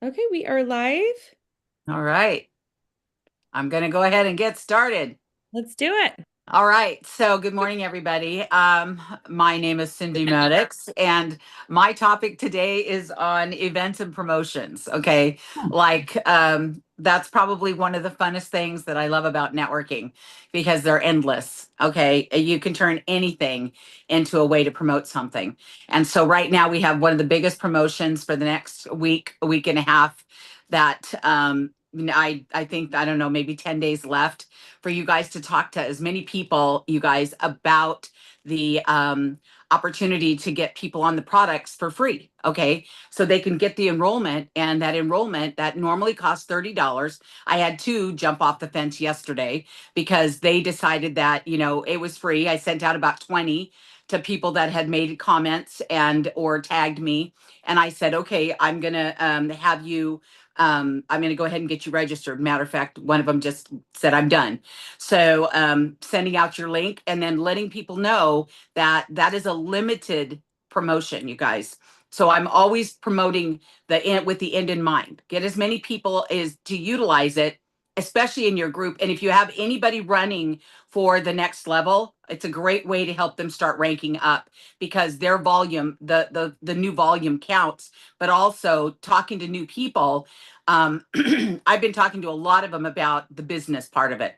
Okay, we are live. All right. I'm going to go ahead and get started. Let's do it. All right. So, good morning, everybody. My name is Cindy Maddux, and my topic today is on events and promotions. Okay. That's probably one of the funnest things that I love about networking because they're endless. Okay. You can turn anything into a way to promote something. And so, right now, we have one of the biggest promotions for the next week, a week and a half that I think, I don't know, maybe 10 days left for you guys to talk to as many people, you guys, about the opportunity to get people on the products for free. Okay. So they can get the enrollment, and that enrollment that normally costs $30. I had two jump off the fence yesterday because they decided that, it was free. I sent out about 20 to people that had made comments and or tagged me. And I said, okay, I'm going to have you I'm going to go ahead and get you registered. Matter of fact, one of them just said, I'm done. So sending out your link and then letting people know that that is a limited promotion, you guys. So I'm always promoting the end with the end in mind. Get as many people as to utilize it, especially in your group. And if you have anybody running for the next level, it's a great way to help them start ranking up because their volume, the new volume counts, but also talking to new people. I've been talking to a lot of them about the business part of it.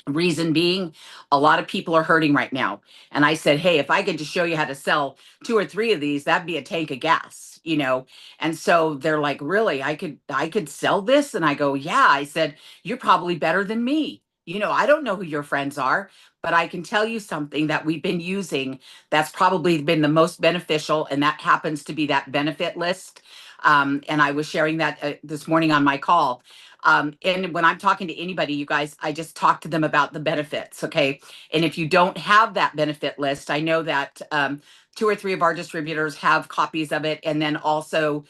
Reason being, a lot of people are hurting right now. And I said, hey, if I could just show you how to sell two or three of these, that'd be a tank of gas. And so they're like, really, I could sell this? And I go, yeah. I said, you're probably better than me. I don't know who your friends are, but I can tell you something that we've been using that's probably been the most beneficial, and that happens to be that benefit list. And I was sharing that this morning on my call. And when I'm talking to anybody, you guys, I just talk to them about the benefits. Okay. And if you don't have that benefit list, I know that two or three of our distributors have copies of it. And then also,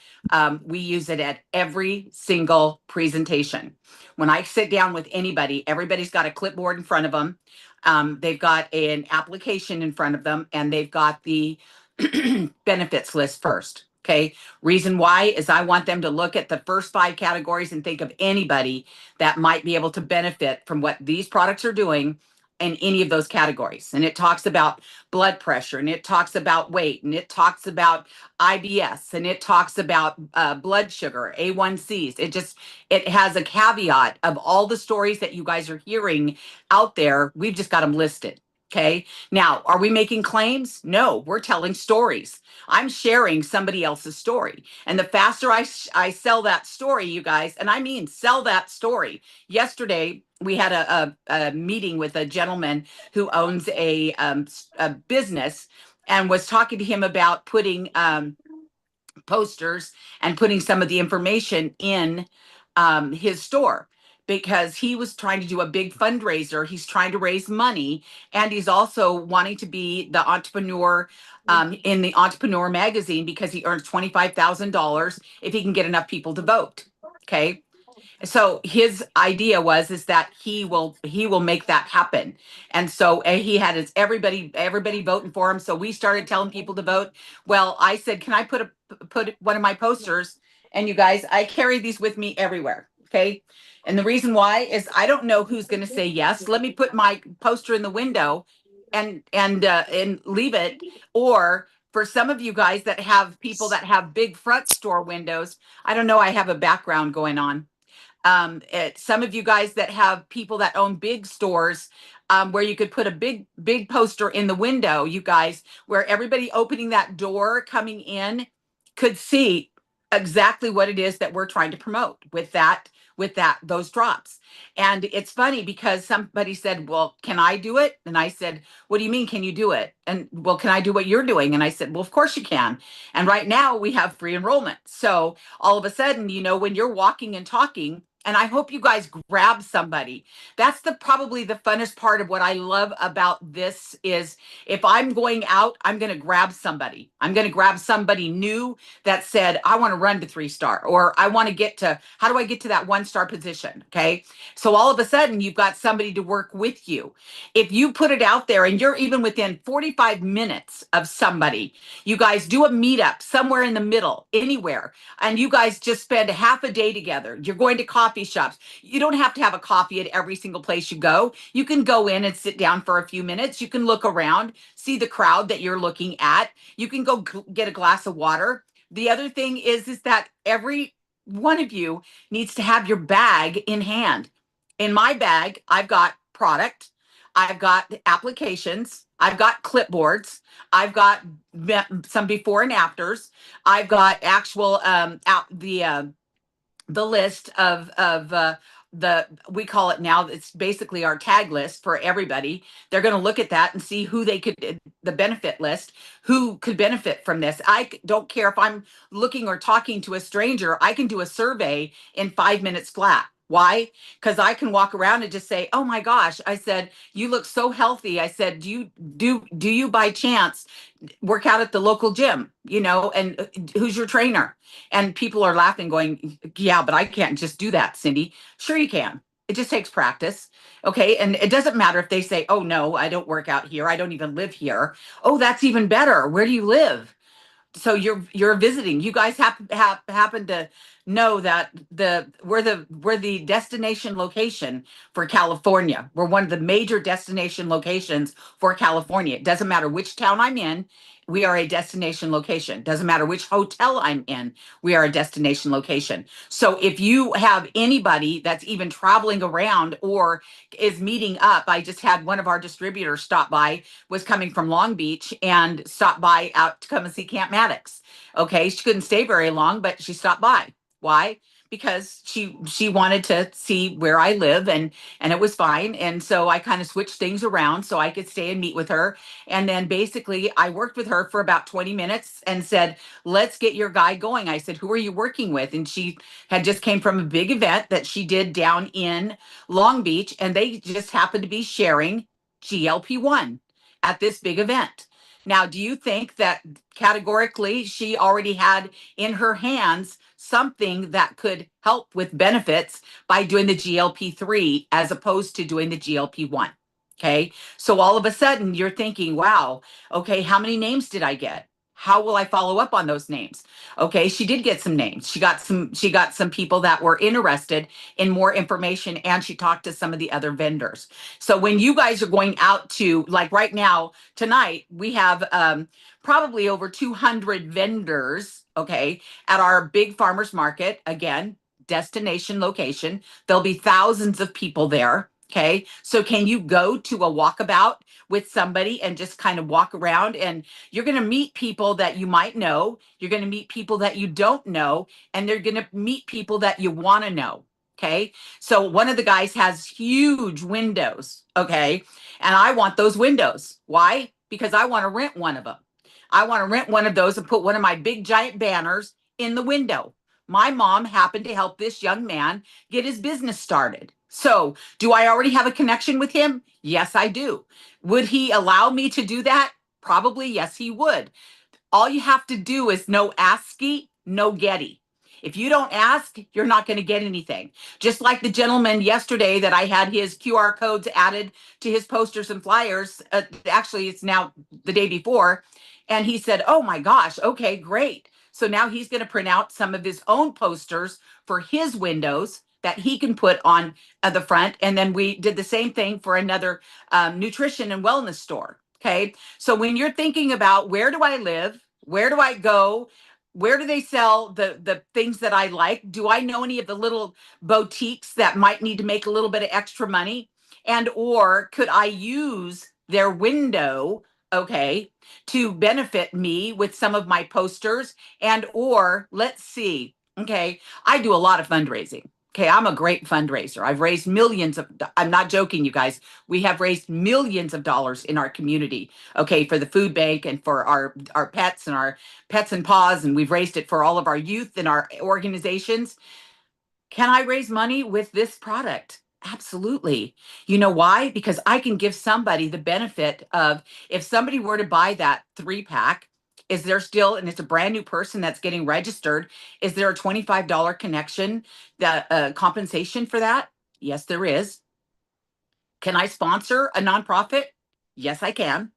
we use it at every single presentation. When I sit down with anybody, everybody's got a clipboard in front of them. They've got an application in front of them, and they've got the benefits list first. Okay. Reason why is I want them to look at the first five categories and think of anybody that might be able to benefit from what these products are doing in any of those categories. And it talks about blood pressure, and it talks about weight, and it talks about IBS, and it talks about blood sugar, A1Cs. It has a caveat of all the stories that you guys are hearing out there. We've just got them listed. Okay. Now, are we making claims? No, we're telling stories. I'm sharing somebody else's story. And the faster I sell that story, you guys, and I mean sell that story. Yesterday, we had a meeting with a gentleman who owns a business, and was talking to him about putting posters and putting some of the information in his store because he was trying to do a big fundraiser. He's trying to raise money, and he's also wanting to be the entrepreneur in the Entrepreneur magazine because he earns $25,000 if he can get enough people to vote. Okay. So his idea was is that he will make that happen. And so he had his everybody voting for him. So we started telling people to vote. Well, I said, can I put one of my posters? And you guys, I carry these with me everywhere. Okay. And the reason why is I don't know who's going to say yes. Let me put my poster in the window and leave it. Or for some of you guys that have people that have big front store windows, I don't know, I have a background going on. Some of you guys that have people that own big stores, where you could put a big poster in the window, you guys, where everybody opening that door coming in could see exactly what it is that we're trying to promote with that those drops. And it's funny because somebody said, well, can I do it? And I said, what do you mean, can you do it? And well, can I do what you're doing? And I said, well, of course you can. And right now we have free enrollment. So all of a sudden, when you're walking and talking, And I hope you guys grab somebody. That's the probably the funnest part of what I love about this is if I'm going out, I'm going to grab somebody. I'm going to grab somebody new that said, I want to run to 3 star, or I want to get to, how do I get to that 1 star position? Okay. So all of a sudden you've got somebody to work with you. If you put it out there and you're even within 45 minutes of somebody, you guys do a meetup somewhere in the middle, anywhere, and you guys just spend half a day together. You're going to coffee shops. You don't have to have a coffee at every single place you go. You can go in and sit down for a few minutes. You can look around, see the crowd that you're looking at. You can go get a glass of water. The other thing is that every one of you needs to have your bag in hand. In my bag, I've got product, I've got applications, I've got clipboards, I've got some before and afters, I've got actual out the list of the we call it now, it's basically our tag list for everybody. They're going to look at that and see who they could, the benefit list, who could benefit from this. I don't care if I'm looking or talking to a stranger. I can do a survey in 5 minutes flat. Why? Because I can walk around and just say, oh my gosh, I said, you look so healthy. I said, do you by chance work out at the local gym, and who's your trainer? And people are laughing, going, yeah, but I can't just do that, Cindy. Sure, you can. It just takes practice. Okay. And it doesn't matter if they say, oh, no, I don't work out here. I don't even live here. Oh, that's even better. Where do you live? So you're visiting. You guys happen to know that we're the destination location for California. We're one of the major destination locations for California. It doesn't matter which town I'm in, we are a destination location. Doesn't matter which hotel I'm in, we are a destination location. So if you have anybody that's even traveling around or is meeting up, I just had one of our distributors stop by, was coming from Long Beach and stopped by out to come and see Camp Maddux. Okay, she couldn't stay very long, but she stopped by. Why? Because she wanted to see where I live, and it was fine. And so I kind of switched things around so I could stay and meet with her. And then basically I worked with her for about 20 minutes and said, let's get your guy going. I said, who are you working with? And she had just came from a big event that she did down in Long Beach, and they just happened to be sharing GLP-1 at this big event. Now, do you think that categorically she already had in her hands something that could help with benefits by doing the GLP-3 as opposed to doing the GLP-1? Okay. So all of a sudden you're thinking, wow, okay, how many names did I get? How will I follow up on those names? Okay, she did get some names. She got some people that were interested in more information, and she talked to some of the other vendors. So when you guys are going out to, like right now, tonight, we have probably over 200 vendors, okay, at our big farmers market, again, destination location. There'll be thousands of people there. Okay. So can you go to a walkabout with somebody and just kind of walk around, and you're going to meet people that you might know. You're going to meet people that you don't know, and they're going to meet people that you want to know. Okay. So one of the guys has huge windows. Okay. And I want those windows. Why? Because I want to rent one of them. I want to rent one of those and put one of my big giant banners in the window. My mom happened to help this young man get his business started. So, do I already have a connection with him? Yes, I do. Would he allow me to do that? Probably, yes, he would. All you have to do is no asky, no getty. If you don't ask, you're not going to get anything. Just like the gentleman yesterday that I had his QR codes added to his posters and flyers. Actually, it's now the day before. And he said, oh my gosh, okay, great. So now he's going to print out some of his own posters for his windows that he can put on the front. And then we did the same thing for another nutrition and wellness store. Okay. So when you're thinking about where do I live? Where do I go? Where do they sell the things that I like? Do I know any of the little boutiques that might need to make a little bit of extra money? And or could I use their window, okay, to benefit me with some of my posters? And or let's see, okay, I do a lot of fundraising. Okay, I'm a great fundraiser. I've raised millions of, I'm not joking, you guys. We have raised millions of dollars in our community, okay, for the food bank and for our pets and our pets and paws. And we've raised it for all of our youth and our organizations. Can I raise money with this product? Absolutely. You know why? Because I can give somebody the benefit of, if somebody were to buy that 3 pack, is there still, and it's a brand new person that's getting registered, is there a $25 connection, that compensation for that? Yes, there is. Can I sponsor a nonprofit? Yes, I can.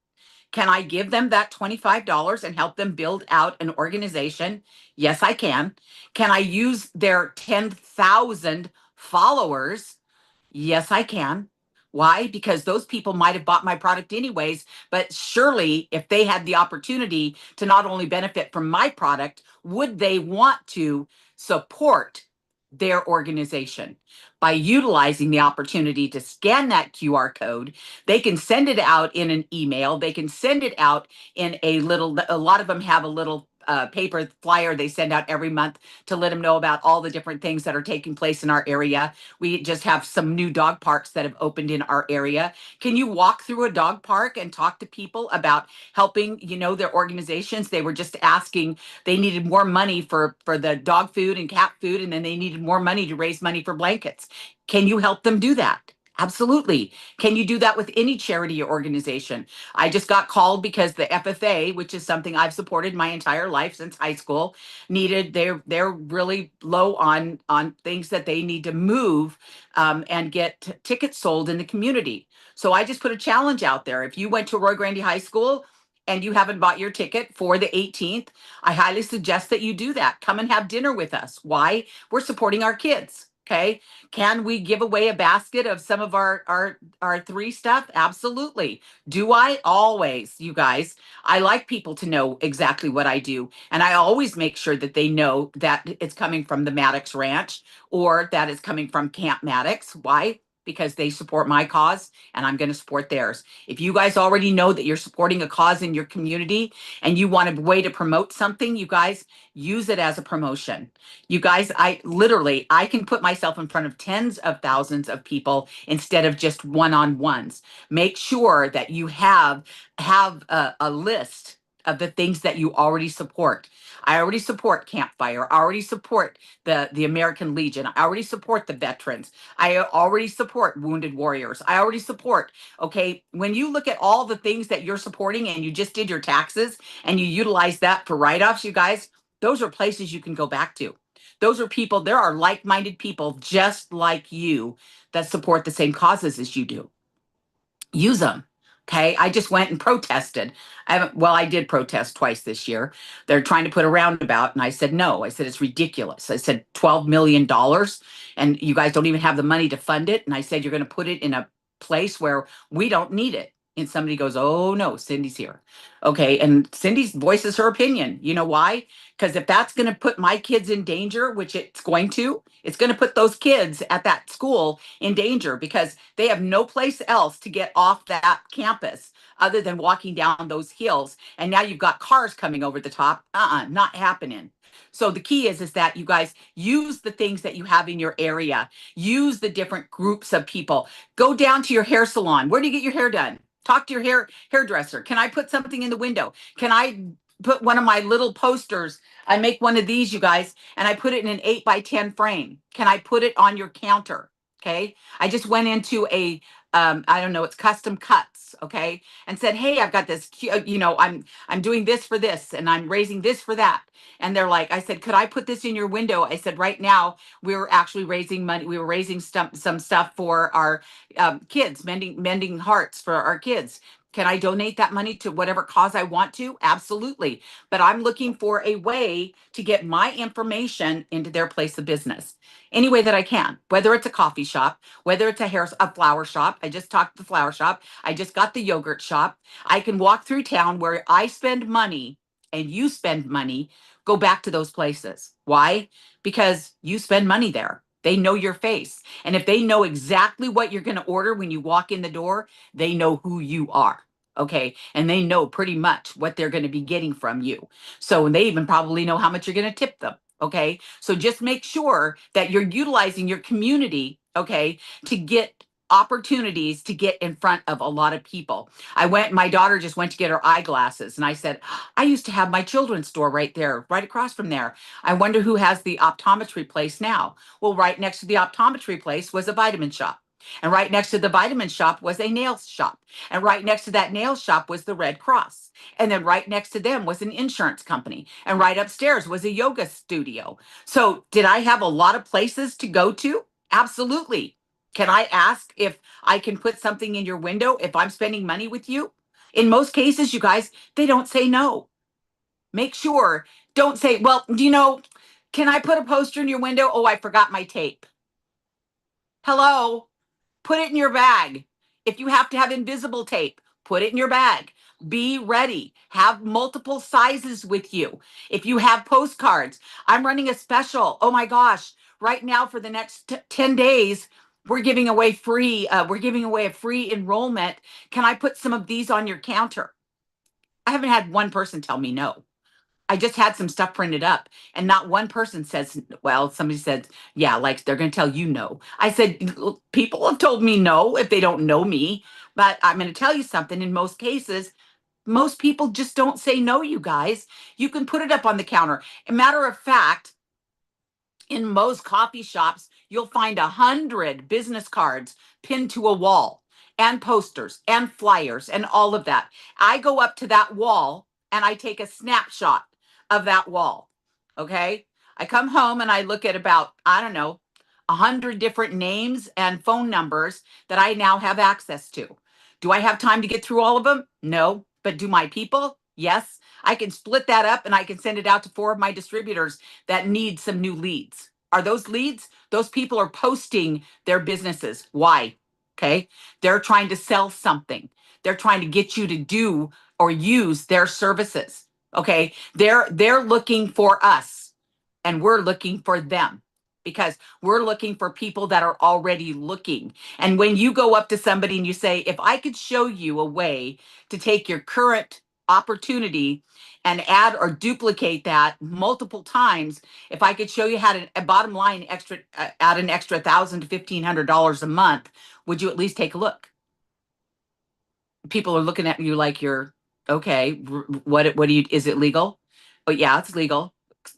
Can I give them that $25 and help them build out an organization? Yes, I can. Can I use their 10,000 followers? Yes, I can. Why? Because those people might have bought my product anyways, but surely if they had the opportunity to not only benefit from my product, would they want to support their organization? By utilizing the opportunity to scan that QR code, they can send it out in an email, they can send it out in a lot of them have a little paper flyer they send out every month to let them know about all the different things that are taking place in our area. We just have some new dog parks that have opened in our area. Can you walk through a dog park and talk to people about helping, their organizations? They were just asking, they needed more money for the dog food and cat food, and then they needed more money to raise money for blankets. Can you help them do that? Absolutely. Can you do that with any charity or organization? I just got called because the FFA, which is something I've supported my entire life since high school, they're really low on things that they need to move, and get tickets sold in the community. So I just put a challenge out there. If you went to Roy Grande High School and you haven't bought your ticket for the 18th, I highly suggest that you do that. Come and have dinner with us. Why? We're supporting our kids. Okay. Can we give away a basket of some of our three stuff? Absolutely. Do I? Always, you guys. I like people to know exactly what I do. And I always make sure that they know that it's coming from the Maddux Ranch or that it's coming from Camp Maddux. Why? Because they support my cause and I'm going to support theirs. If you guys already know that you're supporting a cause in your community and you want a way to promote something, you guys use it as a promotion. You guys, I can put myself in front of tens of thousands of people instead of just one-on-ones. Make sure that you have a list of the things that you already support. I already support Campfire. I already support the American Legion. I already support the veterans. I already support Wounded Warriors. I already support. Okay, when you look at all the things that you're supporting and you just did your taxes and you utilize that for write-offs, you guys, those are places you can go back to. Those are people, there are like-minded people just like you that support the same causes as you do. Use them. Okay. I just went and protested. I did protest twice this year. They're trying to put a roundabout. And I said, no. I said, it's ridiculous. I said, $12 million, and you guys don't even have the money to fund it. And I said, you're going to put it in a place where we don't need it. And somebody goes, oh, no, Cindy's here. Okay. And Cindy voices her opinion. You know why? Because if that's going to put my kids in danger, which it's going to put those kids at that school in danger because they have no place else to get off that campus other than walking down those hills. And now you've got cars coming over the top. Not happening. So the key is that you guys use the things that you have in your area. Use the different groups of people. Go down to your hair salon. Where do you get your hair done? Talk to your hairdresser. Can I put something in the window? Can I put one of my little posters? I make one of these, you guys, and I put it in an 8x10 frame. Can I put it on your counter? Okay. I just went into I don't know, it's custom cuts. Okay. And said, hey, I've got this, I'm doing this for this and I'm raising this for that. And they're like, I said, could I put this in your window? I said, right now we're actually raising money. We were raising some stuff for our kids, mending hearts for our kids. Can I donate that money to whatever cause I want to? Absolutely. But I'm looking for a way to get my information into their place of business any way that I can, whether it's a coffee shop, whether it's a flower shop. I just talked to the flower shop. I just got the yogurt shop. I can walk through town where I spend money and you spend money, go back to those places. Why? Because you spend money there. They know your face. And if they know exactly what you're going to order when you walk in the door, they know who you are. Okay. And they know pretty much what they're going to be getting from you. So they even probably know how much you're going to tip them. Okay. So just make sure that you're utilizing your community, okay, to get opportunities to get in front of a lot of people. My daughter just went to get her eyeglasses, and I said, I used to have my children's store right there, right across from there. I wonder who has the optometry place now. Well, right next to the optometry place was a vitamin shop. And right next to the vitamin shop was a nail shop. And right next to that nail shop was the Red Cross. And then right next to them was an insurance company. And right upstairs was a yoga studio. So, did I have a lot of places to go to? Absolutely. Can I ask if I can put something in your window if I'm spending money with you? In most cases, you guys, they don't say no. Make sure, don't say, well, can I put a poster in your window? Oh, I forgot my tape. Hello? Put it in your bag. If you have to have invisible tape, put it in your bag. Be ready. Have multiple sizes with you. If you have postcards, I'm running a special. Oh my gosh. Right now for the next 10 days, we're giving away a free enrollment. Can I put some of these on your counter? I haven't had one person tell me no. I just had some stuff printed up, and not one person says, well, somebody said, yeah, like they're going to tell you no. I said, people have told me no if they don't know me, but I'm going to tell you something. In most cases, most people just don't say no, you guys. You can put it up on the counter. A matter of fact, in most coffee shops, you'll find 100 business cards pinned to a wall, and posters and flyers and all of that. I go up to that wall and I take a snapshot of that wall. Okay. I come home and I look at about, I don't know, 100 different names and phone numbers that I now have access to. Do I have time to get through all of them? No. But do my people? Yes. I can split that up and I can send it out to 4 of my distributors that need some new leads. Are those leads? Those people are posting their businesses. Why? Okay. They're trying to sell something. They're trying to get you to do or use their services. Okay. They're looking for us and we're looking for them because we're looking for people that are already looking. And when you go up to somebody and you say, if I could show you a way to take your current opportunity and add or duplicate that multiple times, if I could show you how to, a bottom line, add an extra $1,000 to $1,500 a month, would you at least take a look? People are looking at you like you're okay. What do you, is it legal? But yeah, it's legal,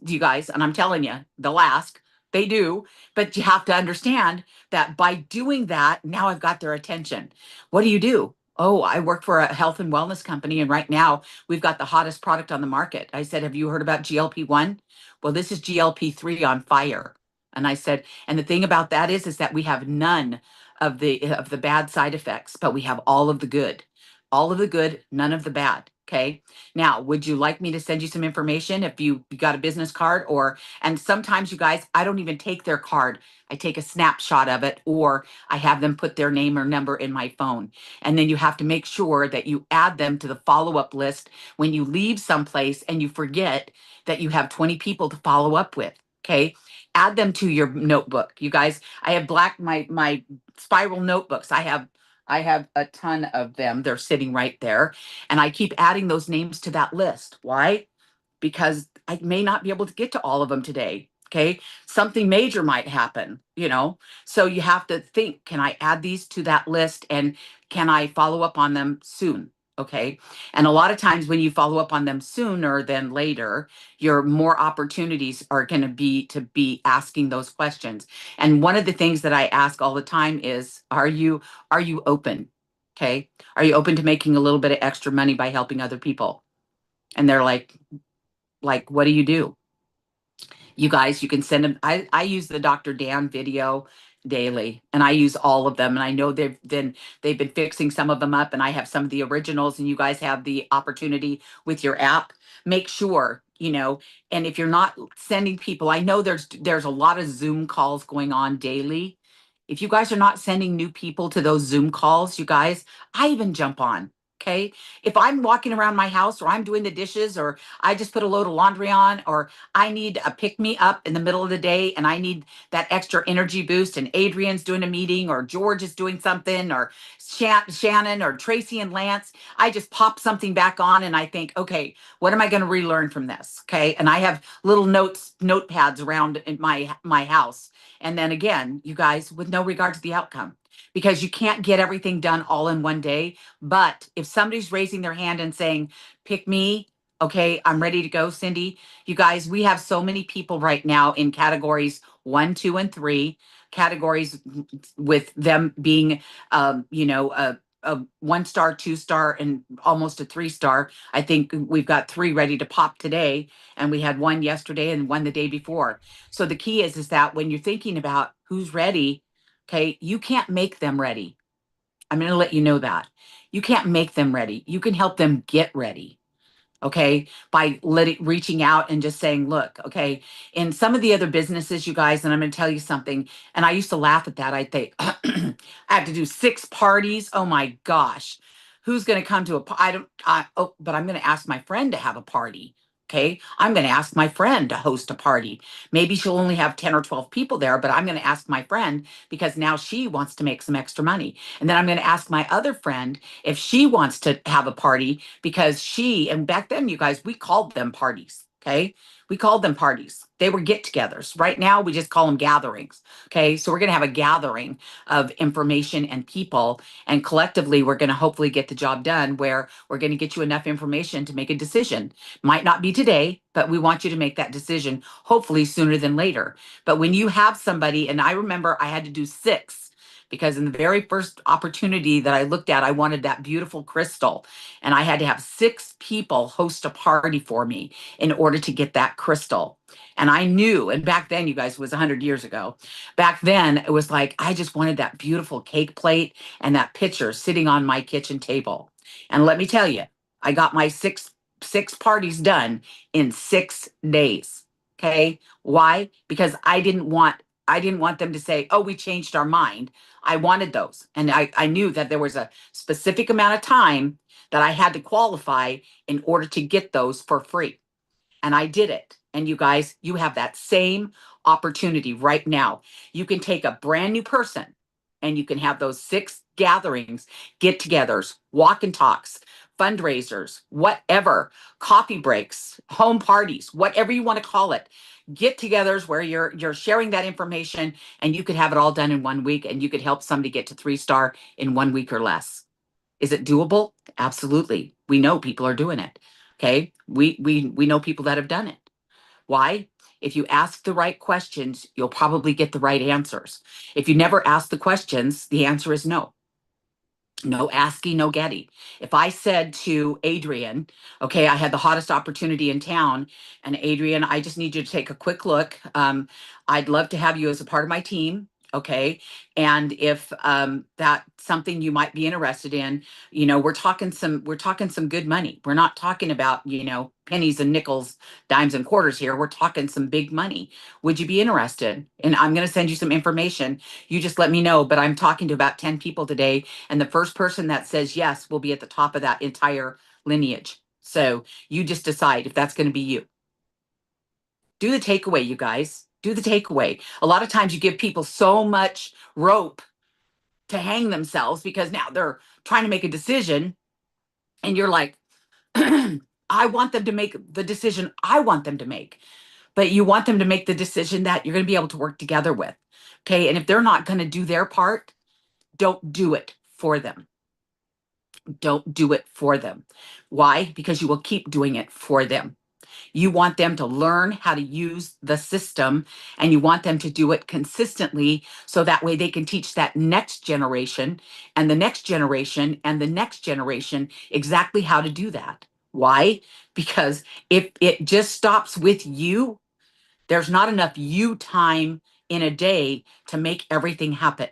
you guys. And I'm telling you, they'll ask. They do. But you have to understand that by doing that, now I've got their attention. What do you do? Oh, I work for a health and wellness company. And right now we've got the hottest product on the market. I said, have you heard about GLP-1? Well, this is GLP-3 on fire. And I said, and the thing about that is that we have none of the bad side effects, but we have all of the good, none of the bad. Okay. Now, would you like me to send you some information if you got a business card and sometimes you guys, I don't even take their card. I take a snapshot of it or I have them put their name or number in my phone. And then you have to make sure that you add them to the follow-up list when you leave someplace and you forget that you have 20 people to follow up with. Okay. Add them to your notebook. You guys, I have my spiral notebooks. I have a ton of them. They're sitting right there. And I keep adding those names to that list. Why? Because I may not be able to get to all of them today. Okay. Something major might happen. So you have to think, can I add these to that list and can I follow up on them soon? Okay. And a lot of times when you follow up on them sooner than later, your more opportunities are going to be asking those questions. And one of the things that I ask all the time is, are you open? Okay. Are you open to making a little bit of extra money by helping other people? And they're like, what do you do? You guys, you can send them. I use the Dr. Dan video daily and I use all of them. And I know they've been fixing some of them up and I have some of the originals and you guys have the opportunity with your app. Make sure. And if you're not sending people, I know there's a lot of Zoom calls going on daily. If you guys are not sending new people to those Zoom calls, you guys, I even jump on. Okay. If I'm walking around my house or I'm doing the dishes or I just put a load of laundry on or I need a pick me up in the middle of the day and I need that extra energy boost and Adrian's doing a meeting or George is doing something or Shannon or Tracy and Lance, I just pop something back on and I think, okay, what am I going to relearn from this? Okay. And I have little notepads around in my house. And then again, you guys, with no regard to the outcome. because you can't get everything done all in one day. But if somebody's raising their hand and saying, pick me, okay, I'm ready to go, Cindy. You guys, we have so many people right now in categories 1, 2, and 3, categories with them being, a 1 star, 2 star, and almost a 3 star. I think we've got 3 ready to pop today, and we had one yesterday and one the day before. So the key is that when you're thinking about who's ready, okay, you can't make them ready. I'm going to let you know that. You can't make them ready. You can help them get ready, okay, by reaching out and just saying, look, okay, in some of the other businesses, you guys, and I'm going to tell you something, and I used to laugh at that. I'd think I have to do 6 parties. Oh my gosh, who's going to come to I don't oh, but I'm going to ask my friend to have a party. Okay, I'm going to ask my friend to host a party. Maybe she'll only have 10 or 12 people there, but I'm going to ask my friend because now she wants to make some extra money. And then I'm going to ask my other friend if she wants to have a party because and back then, you guys, we called them parties. Okay. We called them parties. They were get togethers. Right now, we just call them gatherings. Okay. So we're going to have a gathering of information and people. And collectively, we're going to hopefully get the job done where we're going to get you enough information to make a decision. Might not be today, but we want you to make that decision hopefully sooner than later. But when you have somebody, and I remember I had to do 6 because in the very first opportunity that I looked at, I wanted that beautiful crystal. And I had to have 6 people host a party for me in order to get that crystal. And I knew, and back then, you guys, it was 100 years ago. Back then, it was like, I just wanted that beautiful cake plate and that pitcher sitting on my kitchen table. And let me tell you, I got my six parties done in 6 days. Okay. Why? Because I didn't want them to say, oh, we changed our mind. I wanted those. And I knew that there was a specific amount of time that I had to qualify in order to get those for free. And I did it. And you guys, you have that same opportunity right now. You can take a brand new person and you can have those 6 gatherings, get togethers, walk and talks, fundraisers, whatever, coffee breaks, home parties, whatever you want to call it. Get togethers where you're sharing that information and you could have it all done in 1 week and you could help somebody get to 3 star in 1 week or less. Is it doable? Absolutely. We know people are doing it. Okay. We know people that have done it. Why? If you ask the right questions, you'll probably get the right answers. If you never ask the questions, the answer is no. No asking, no getting. If I said to Adrian, okay, I had the hottest opportunity in town, and Adrian, I just need you to take a quick look. I'd love to have you as a part of my team. Okay. And if that's something you might be interested in, we're talking some good money. We're not talking about, pennies and nickels, dimes and quarters here. We're talking some big money. Would you be interested? And I'm going to send you some information. You just let me know. But I'm talking to about 10 people today, and the first person that says yes will be at the top of that entire lineage. So you just decide if that's going to be you. Do the takeaway, you guys. Do the takeaway. A lot of times you give people so much rope to hang themselves because now they're trying to make a decision, and you're like, I want them to make the decision I want them to make. But you want them to make the decision that you're going to be able to work together with. Okay. And if they're not going to do their part, don't do it for them. Don't do it for them. Why? Because you will keep doing it for them. You want them to learn how to use the system and you want them to do it consistently so that way they can teach that next generation and the next generation and the next generation exactly how to do that. Why? Because if it just stops with you, there's not enough you time in a day to make everything happen.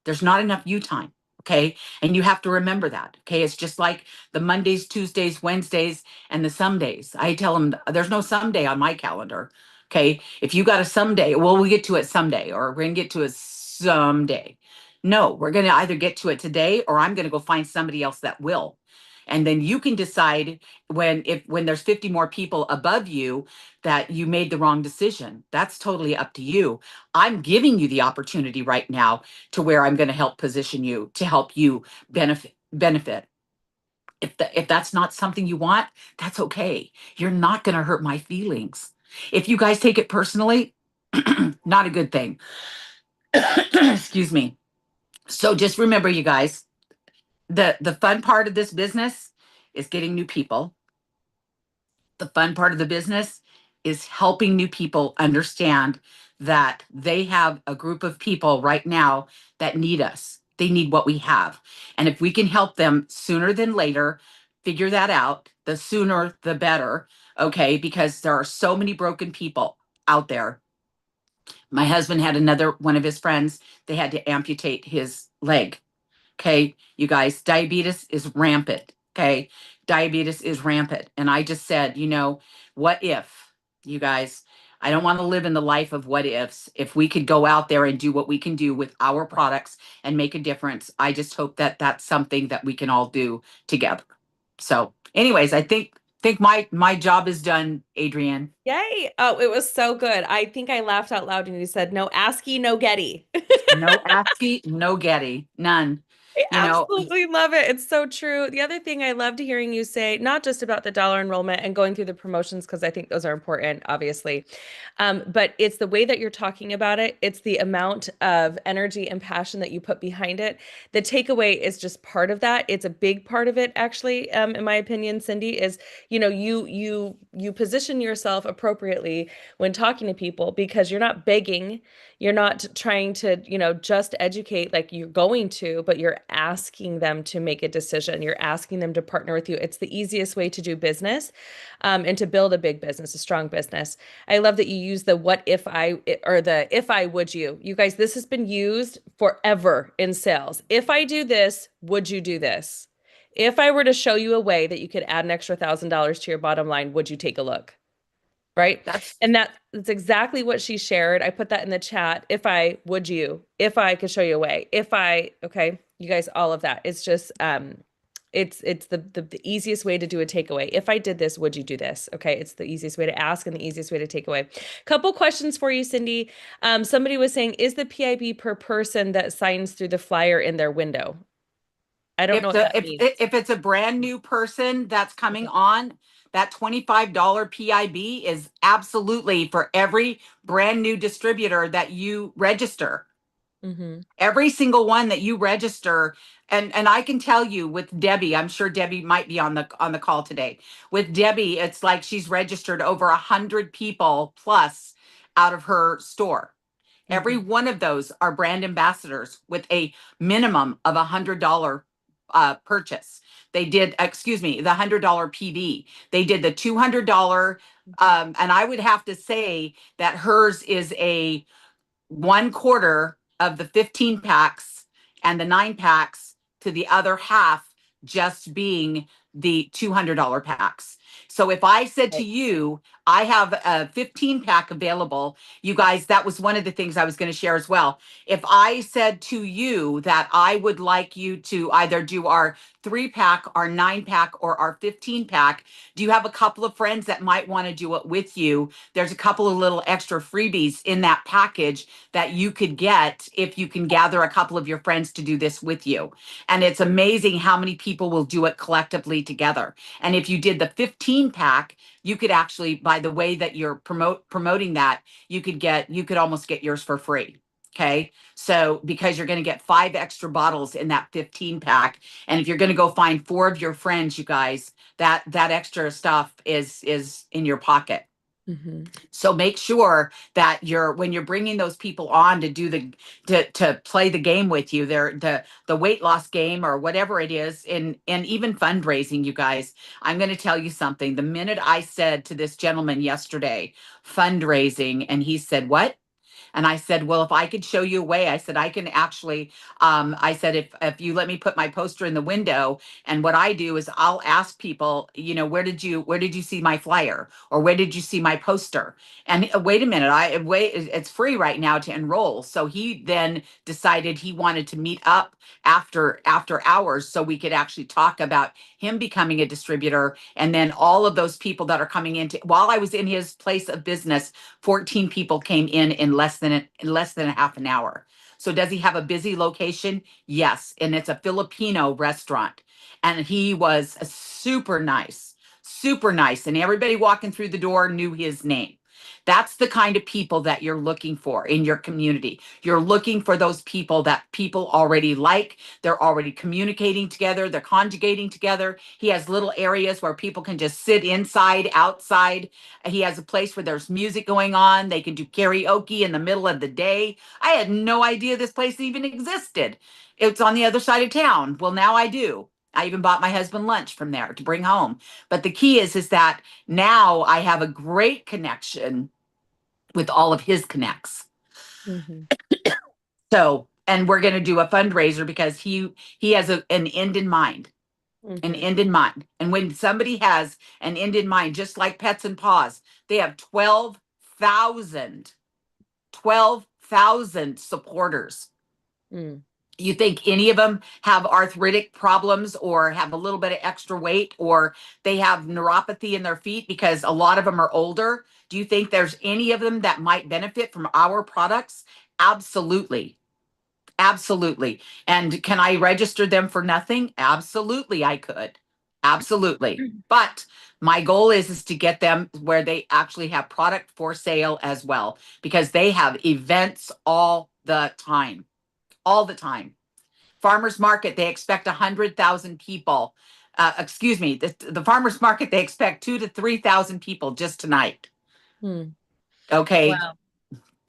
There's not enough you time. Okay. And you have to remember that. Okay. It's just like the Mondays, Tuesdays, Wednesdays, and the some days. I tell them there's no someday on my calendar. Okay. If you got a someday, well, we'll get to it someday, or we're going to get to it someday. No, we're going to either get to it today or I'm going to go find somebody else that will. And then you can decide when there's 50 more people above you that you made the wrong decision. That's totally up to you. I'm giving you the opportunity right now to where I'm going to help position you to help you benefit. If that's not something you want, that's okay. You're not going to hurt my feelings. If you guys take it personally, not a good thing. Excuse me. So just remember, you guys, the fun part of this business is getting new people. The fun part of the business is helping new people understand that they have a group of people right now that need us. They need what we have. And if we can help them sooner than later figure that out, the sooner the better. Okay. Because there are so many broken people out there. My husband had another one of his friends, they had to amputate his leg. Okay, you guys, diabetes is rampant. Okay, diabetes is rampant. And I just said, what if, you guys, I don't want to live in the life of what ifs. If we could go out there and do what we can do with our products and make a difference, I just hope that that's something that we can all do together. So, anyways, I think my job is done, Adrienne. Yay. Oh, it was so good. I think I laughed out loud when you said, no ASCII, no Getty. No ASCII, no Getty, none. I You know, absolutely love it. It's so true. The other thing I loved hearing you say, not just about the dollar enrollment and going through the promotions, because I think those are important, obviously, but it's the way that you're talking about it. It's the amount of energy and passion that you put behind it. The takeaway is just part of that. It's a big part of it, actually, in my opinion, Cindy, is, you position yourself appropriately when talking to people because you're not begging. You're not trying to, just educate like you're going to, but you're asking them to make a decision. You're asking them to partner with you. It's the easiest way to do business, and to build a big business, a strong business. I love that you use the what if I or the if I would you. You guys, this has been used forever in sales. If I do this, would you do this? If I were to show you a way that you could add an extra $1,000 to your bottom line, would you take a look? Right? that's And that's exactly what she shared. I put that in the chat. If I could show you a way, okay, you guys, all of that. It's just, it's the easiest way to do a takeaway. If I did this, would you do this? Okay. It's the easiest way to ask and the easiest way to take away. Couple questions for you, Cindy. Somebody was saying, is the PIB per person that signs through the flyer in their window? I don't know if what the that means. if it's a brand new person that's coming on, that $25 PIB is absolutely for every brand new distributor that you register. Mm-hmm. Every single one that you register, and I can tell you with Debbie, I'm sure Debbie might be on the call today. With Debbie, it's like she's registered over 100 people plus out of her store. Every Mm-hmm. one of those are brand ambassadors with a minimum of $100 purchase. They did, excuse me, the $100 PV. They did the $200, and I would have to say that hers is a 1/4 of the 15 packs and the 9 packs to the other half just being the $200 packs. So if I said to Right. you, I have a 15 pack available, you guys, that was one of the things I was going to share as well. If I said to you that I would like you to either do our 3 pack, our 9 pack, or our 15 pack, do you have a couple of friends that might want to do it with you? There's a couple of little extra freebies in that package that you could get if you can gather a couple of your friends to do this with you. And it's amazing how many people will do it collectively together. And if you did the 15 pack, you could actually, by the way that you're promoting that, you could almost get yours for free. Okay. So because you're going to get 5 extra bottles in that 15 pack. And if you're going to go find 4 of your friends, you guys, that extra stuff is in your pocket. Mm-hmm. So make sure that when you're bringing those people on to do to play the game with you, they're the weight loss game or whatever it is, and even fundraising, you guys. I'm going to tell you something. The minute I said to this gentleman yesterday, fundraising, and he said, "What?" And I said, well, if I could show you a way, I said, I can actually, I said, if you let me put my poster in the window, and what I do is I'll ask people, where did you see my flyer? Or where did you see my poster? And wait a minute, it's free right now to enroll. So he then decided he wanted to meet up after hours so we could actually talk about him becoming a distributor. And then all of those people that are coming into, while I was in his place of business, 14 people came in less than a half an hour. So does he have a busy location? Yes, and it's a Filipino restaurant. And he was super nice, and everybody walking through the door knew his name. That's the kind of people that you're looking for in your community. You're looking for those people that people already like. They're already communicating together, they're conjugating together. He has little areas where people can just sit inside, outside. He has a place where there's music going on. They can do karaoke in the middle of the day. I had no idea this place even existed. It's on the other side of town. Well, now I do. I even bought my husband lunch from there to bring home. But the key is that now I have a great connection with all of his connects. Hmm. So, and we're going to do a fundraiser because he has an end in mind, an Hmm. end in mind. And when somebody has an end in mind, just like Pets and Paws, they have 12,000 supporters. Mm. You think any of them have arthritic problems or have a little bit of extra weight or they have neuropathy in their feet because a lot of them are older? Do you think there's any of them that might benefit from our products? Absolutely. Absolutely. And can I register them for nothing? Absolutely, I could. Absolutely. But my goal is to get them where they actually have product for sale as well, because they have events all the time, all the time. Farmers market, they expect 100,000 people. Excuse me, the farmers market, they expect 2 to 3,000 people just tonight. Mm. Okay. Wow.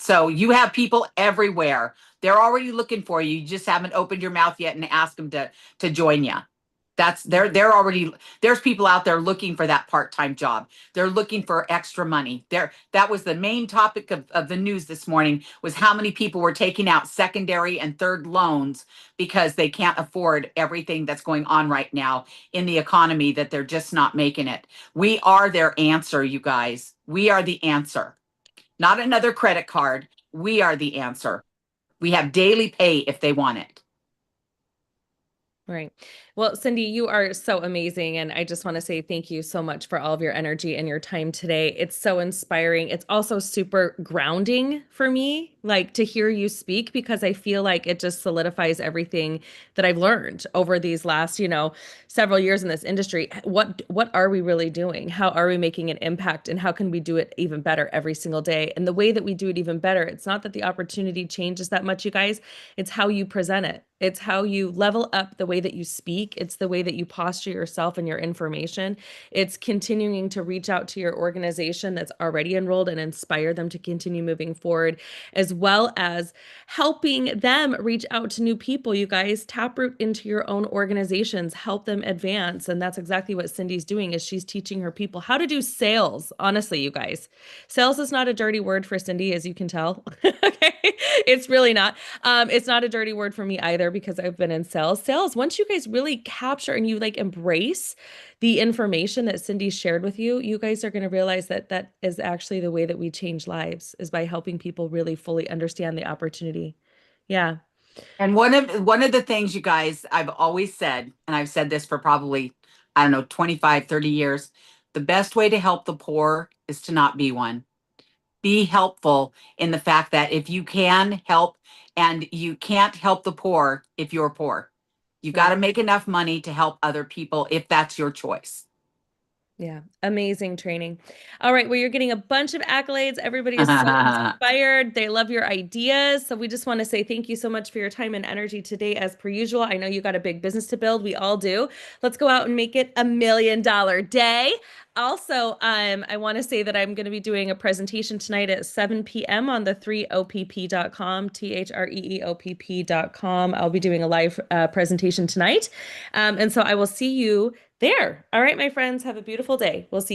So you have people everywhere. They're already looking for you. You just haven't opened your mouth yet and asked them to join you. That's they're already there's people out there looking for that part-time job. They're looking for extra money. That was the main topic of the news this morning was how many people were taking out secondary and third loans because they can't afford everything that's going on right now in the economy, that they're just not making it. We are their answer, you guys. We are the answer. Not another credit card. We are the answer. We have daily pay if they want it. Right. Well, Cindy, you are so amazing. And I just want to say thank you so much for all of your energy and your time today. It's so inspiring. It's also super grounding for me, like to hear you speak, because I feel like it just solidifies everything that I've learned over these last, several years in this industry. What are we really doing? How are we making an impact? And how can we do it even better every single day? And the way that we do it even better, it's not that the opportunity changes that much, you guys. It's how you present it. It's how you level up the way that you speak. It's the way that you posture yourself and your information. It's continuing to reach out to your organization that's already enrolled and inspire them to continue moving forward, as well as helping them reach out to new people. You guys taproot into your own organizations, help them advance. And that's exactly what Cindy's doing, is she's teaching her people how to do sales. Honestly, you guys, sales is not a dirty word for Cindy, as you can tell. Okay. It's really not. It's not a dirty word for me either, because I've been in sales. Sales, once you guys really capture and you like embrace the information that Cindy shared with you, you guys are going to realize that that is actually the way that we change lives, is by helping people really fully understand the opportunity. Yeah. And one of the things, you guys, I've always said, and I've said this for probably, I don't know, 25, 30 years, the best way to help the poor is to not be one. Be helpful in the fact that if you can help, and you can't help the poor if you're poor. You got to Right. make enough money to help other people if that's your choice. Yeah, amazing training. All right, well, you're getting a bunch of accolades. Everybody is so inspired. They love your ideas. So we just want to say thank you so much for your time and energy today, as per usual. I know you got a big business to build. We all do. Let's go out and make it $1 million day. Also, I want to say that I'm going to be doing a presentation tonight at 7 p.m. on the 3opp.com, THREEOPP.com. I'll be doing a live presentation tonight. And so I will see you there. All right, my friends, have a beautiful day. We'll see you.